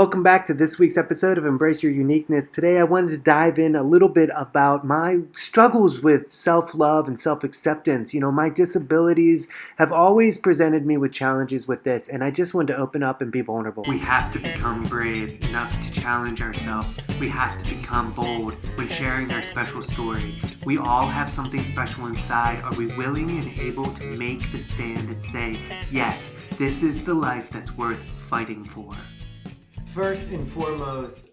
Welcome back to this week's episode of Embrace Your Uniqueness. Today I wanted to dive in a little bit about my struggles with self-love and self-acceptance. My disabilities have always presented me with challenges with this, and I just wanted to open up and be vulnerable. We have to become brave enough to challenge ourselves. We have to become bold when sharing our special story. We all have something special inside. Are we willing and able to make the stand and say, yes, this is the life that's worth fighting for? First and foremost,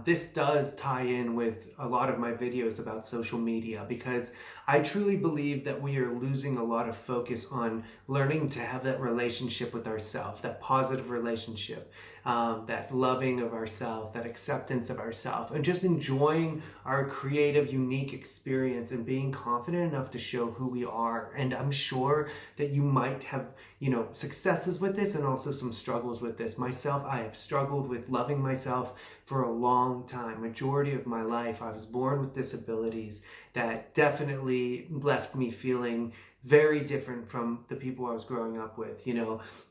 this does tie in with a lot of my videos about social media because I truly believe that we are losing a lot of focus on learning to have that relationship with ourselves, that positive relationship, that loving of ourselves, that acceptance of ourselves, and just enjoying our creative, unique experience and being confident enough to show who we are. And I'm sure that you might have, successes with this and also some struggles with this. Myself, I have struggled with loving myself for a long time. Majority of my life, I was born with disabilities that definitely left me feeling very different from the people I was growing up with.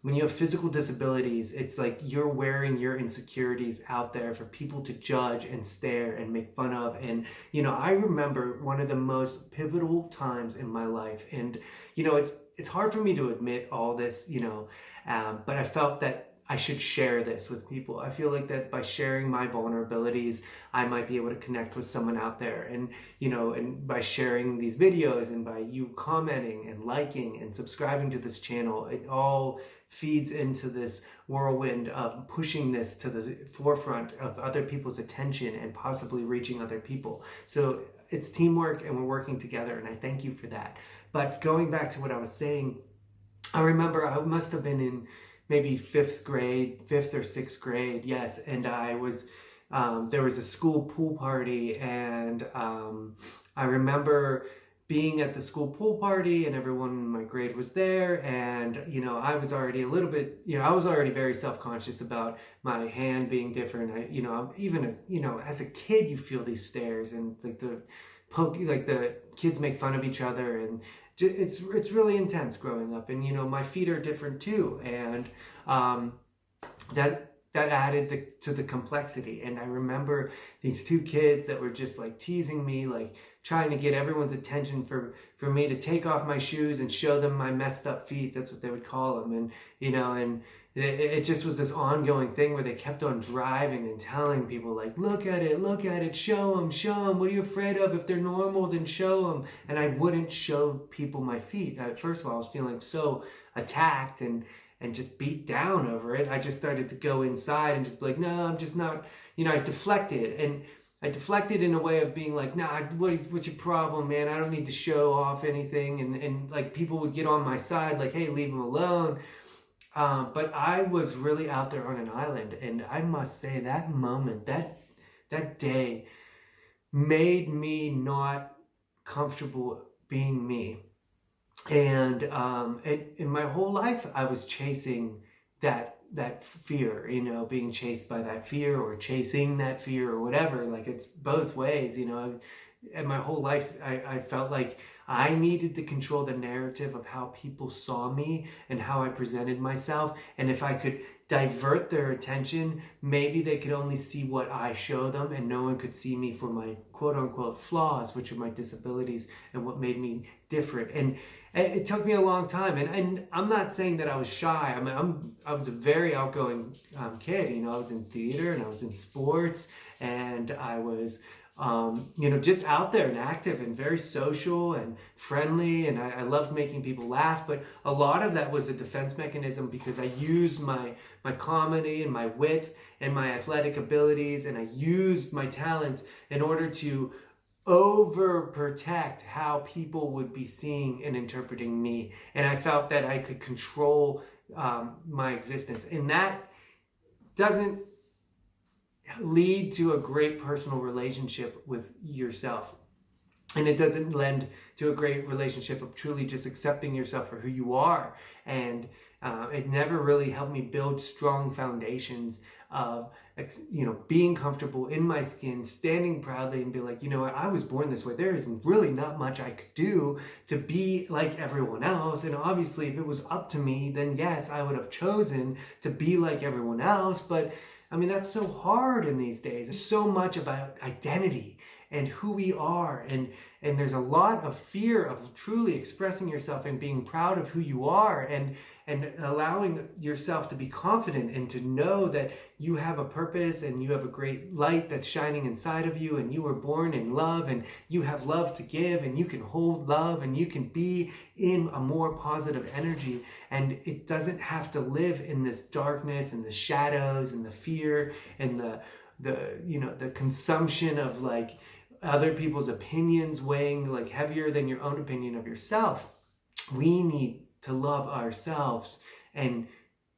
When you have physical disabilities, it's like you're wearing your insecurities out there for people to judge and stare and make fun of. And, I remember one of the most pivotal times in my life. And, it's hard for me to admit all this, but I felt that I should share this with people. I feel like that by sharing my vulnerabilities, I might be able to connect with someone out there. And, and by sharing these videos and by you commenting and liking and subscribing to this channel, it all feeds into this whirlwind of pushing this to the forefront of other people's attention and possibly reaching other people. So it's teamwork and we're working together, and I thank you for that. But going back to what I was saying, I remember I must have been in maybe fifth or sixth grade, yes, and I was, there was a school pool party, and I remember being at the school pool party and everyone in my grade was there, and I was already a little bit, I was already very self-conscious about my hand being different. Even as a kid, you feel these stares and like the kids make fun of each other, and it's really intense growing up. And my feet are different too, and that added to the complexity. And I remember these two kids that were just like teasing me, like trying to get everyone's attention for me to take off my shoes and show them my messed up feet. That's what they would call them. And and it just was this ongoing thing where they kept on driving and telling people like, look at it, show them, what are you afraid of? If they're normal, then show them. And I wouldn't show people my feet. First of all, I was feeling so attacked and just beat down over it. I just started to go inside and just be like, no, I'm just not, I deflected. And I deflected in a way of being like, nah, what's your problem, man? I don't need to show off anything. And like people would get on my side like, hey, leave him alone. But I was really out there on an island. And I must say that moment, that day made me not comfortable being me. And in my whole life, I was chasing that fear, being chased by that fear or chasing that fear or whatever. Like it's both ways, And my whole life, I felt like I needed to control the narrative of how people saw me and how I presented myself. And if I could divert their attention, maybe they could only see what I show them, and no one could see me for my quote unquote flaws, which are my disabilities and what made me different. And it took me a long time. And I'm not saying that I was shy. I mean, I was a very outgoing kid. I was in theater and I was in sports, and I was just out there and active and very social and friendly, and I loved making people laugh. But a lot of that was a defense mechanism because I used my comedy and my wit and my athletic abilities, and I used my talents in order to overprotect how people would be seeing and interpreting me. And I felt that I could control my existence, and that doesn't lead to a great personal relationship with yourself. And it doesn't lend to a great relationship of truly just accepting yourself for who you are. And it never really helped me build strong foundations of, being comfortable in my skin, standing proudly and be like, what, I was born this way. There is really not much I could do to be like everyone else. And obviously, if it was up to me, then yes, I would have chosen to be like everyone else. But I mean, that's so hard in these days. It's so much about identity and who we are, and there's a lot of fear of truly expressing yourself and being proud of who you are, and allowing yourself to be confident and to know that you have a purpose and you have a great light that's shining inside of you, and you were born in love, and you have love to give, and you can hold love, and you can be in a more positive energy, and it doesn't have to live in this darkness and the shadows and the fear and the consumption of like other people's opinions weighing like heavier than your own opinion of yourself. We need to love ourselves, and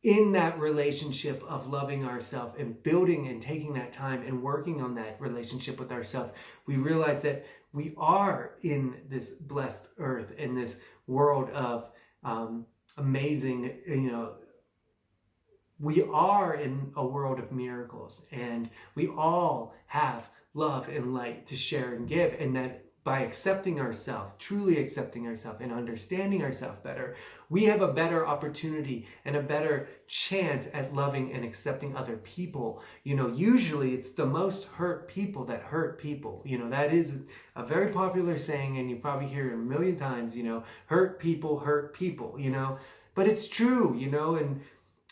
in that relationship of loving ourselves and building and taking that time and working on that relationship with ourselves, we realize that we are in this blessed earth, in this world of amazing, we are in a world of miracles, and we all have love and light to share and give, and that by accepting ourselves, truly accepting ourselves and understanding ourselves better, we have a better opportunity and a better chance at loving and accepting other people. Usually it's the most hurt people that hurt people. That is a very popular saying, and you probably hear it a million times, hurt people, but it's true, and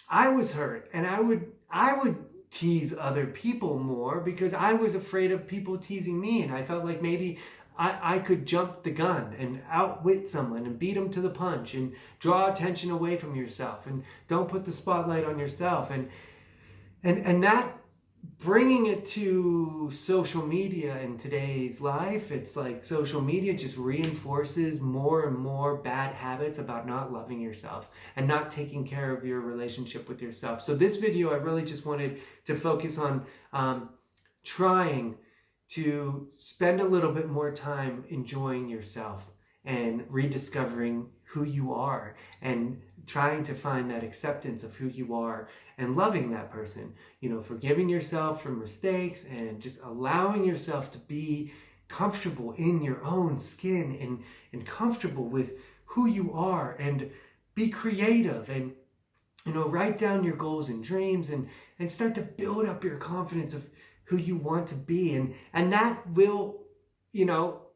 I was hurt, and I would tease other people more because I was afraid of people teasing me, and I felt like maybe I could jump the gun and outwit someone and beat them to the punch and draw attention away from yourself and don't put the spotlight on yourself, and that, bringing it to social media in today's life, it's like social media just reinforces more and more bad habits about not loving yourself and not taking care of your relationship with yourself. So this video, I really just wanted to focus on trying to spend a little bit more time enjoying yourself and rediscovering who you are, and trying to find that acceptance of who you are and loving that person, forgiving yourself for mistakes and just allowing yourself to be comfortable in your own skin and comfortable with who you are, and be creative and, write down your goals and dreams and start to build up your confidence of who you want to be. And that will,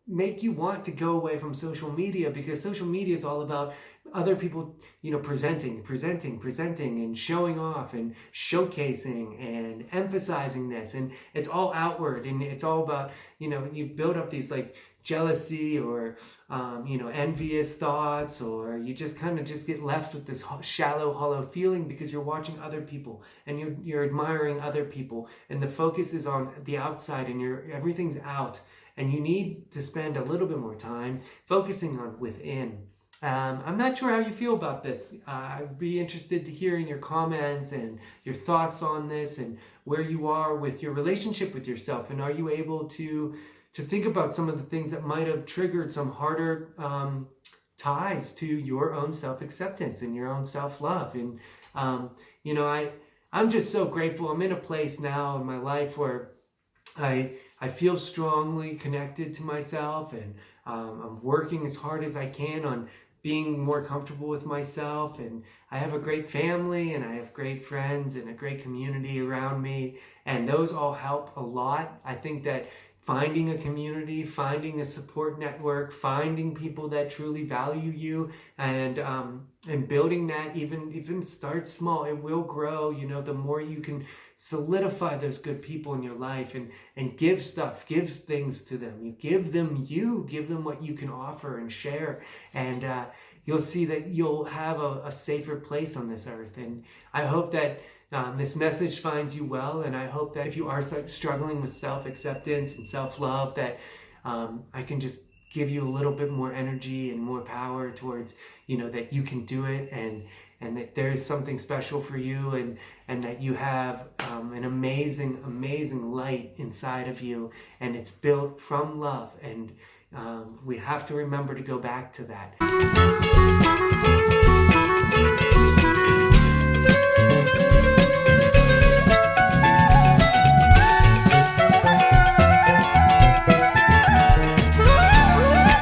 make you want to go away from social media, because social media is all about other people, presenting and showing off and showcasing and emphasizing this, and it's all outward, and it's all about, you build up these like jealousy or envious thoughts, or you just kind of just get left with this shallow, hollow feeling because you're watching other people and you're admiring other people, and the focus is on the outside, and everything's out. And you need to spend a little bit more time focusing on within. I'm not sure how you feel about this. I'd be interested to hear in your comments and your thoughts on this, and where you are with your relationship with yourself. And are you able to think about some of the things that might have triggered some harder ties to your own self-acceptance and your own self-love? And, I'm just so grateful. I'm in a place now in my life where I feel strongly connected to myself, and I'm working as hard as I can on being more comfortable with myself, and I have a great family, and I have great friends and a great community around me, and those all help a lot. I think that finding a community, finding a support network, finding people that truly value you, and building that, even start small, it will grow. The more you can solidify those good people in your life and give things to them. You give them what you can offer and share, and you'll see that you'll have a safer place on this earth. And I hope that this message finds you well, and I hope that if you are struggling with self-acceptance and self-love, that I can just give you a little bit more energy and more power towards, that you can do it, and that there is something special for you, and that you have an amazing light inside of you, and it's built from love, and we have to remember to go back to that.